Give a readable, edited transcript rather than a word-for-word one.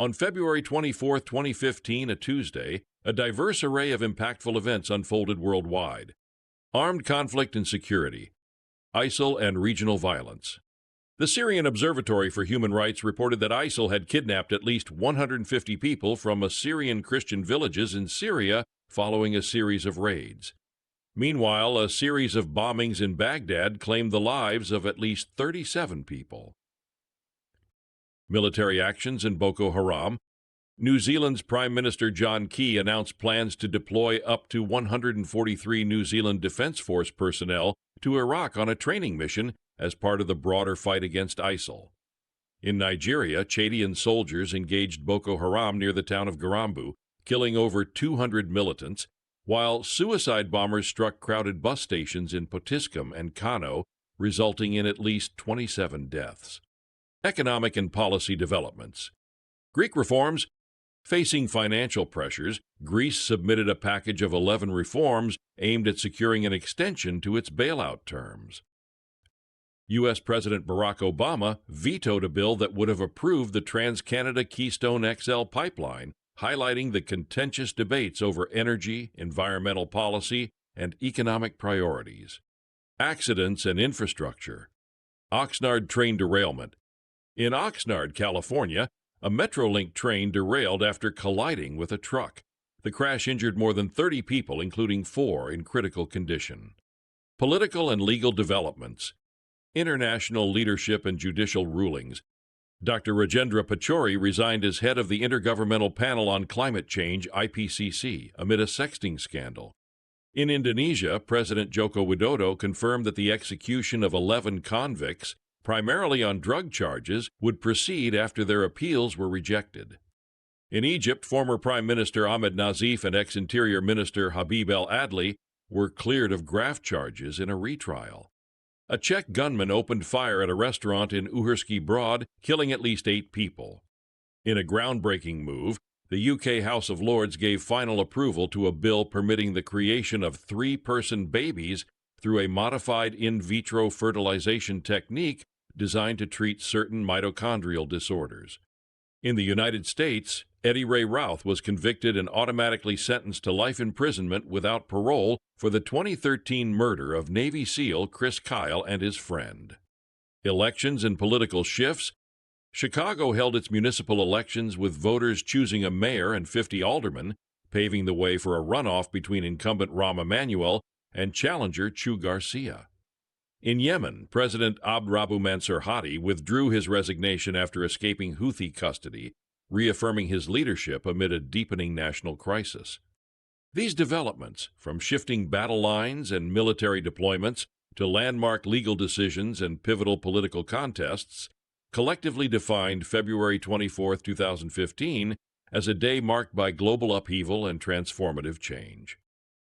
On February 24, 2015, a Tuesday, a diverse array of impactful events unfolded worldwide. Armed conflict and security, ISIL and regional violence. The Syrian Observatory for Human Rights reported that ISIL had kidnapped at least 150 people from Syrian Christian villages in Syria following a series of raids. Meanwhile, a series of bombings in Baghdad claimed the lives of at least 37 people. Military actions in Boko Haram. New Zealand's Prime Minister John Key announced plans to deploy up to 143 New Zealand Defence Force personnel to Iraq on a training mission as part of the broader fight against ISIL. In Nigeria, Chadian soldiers engaged Boko Haram near the town of Garambu, killing over 200 militants, while suicide bombers struck crowded bus stations in Potiskum and Kano, resulting in at least 27 deaths. Economic and policy developments. Greek reforms. Facing financial pressures, Greece submitted a package of 11 reforms aimed at securing an extension to its bailout terms. U.S. President Barack Obama vetoed a bill that would have approved the Trans-Canada Keystone XL pipeline, highlighting the contentious debates over energy, environmental policy, and economic priorities. Accidents and infrastructure. Oxnard train derailment. In Oxnard, California, a Metrolink train derailed after colliding with a truck. The crash injured more than 30 people, including 4 in critical condition. Political and legal developments. International leadership and judicial rulings. Dr. Rajendra Pachauri resigned as head of the Intergovernmental Panel on Climate Change, IPCC, amid a sexting scandal. In Indonesia, President Joko Widodo confirmed that the execution of 11 convicts, primarily on drug charges, would proceed after their appeals were rejected. In Egypt, former Prime Minister Ahmed Nazif and ex-Interior Minister Habib El Adli were cleared of graft charges in a retrial. A Czech gunman opened fire at a restaurant in Uherský Brod, killing at least 8 people. In a groundbreaking move, the UK House of Lords gave final approval to a bill permitting the creation of 3-person babies through a modified in vitro fertilization technique designed to treat certain mitochondrial disorders. In the United States, Eddie Ray Routh was convicted and automatically sentenced to life imprisonment without parole for the 2013 murder of Navy SEAL Chris Kyle and his friend. Elections and political shifts. Chicago held its municipal elections with voters choosing a mayor and 50 aldermen, paving the way for a runoff between incumbent Rahm Emanuel and challenger Chu Garcia. In Yemen, President Abd Rabbu Mansur Hadi withdrew his resignation after escaping Houthi custody, reaffirming his leadership amid a deepening national crisis. These developments, from shifting battle lines and military deployments to landmark legal decisions and pivotal political contests, collectively defined February 24, 2015, as a day marked by global upheaval and transformative change.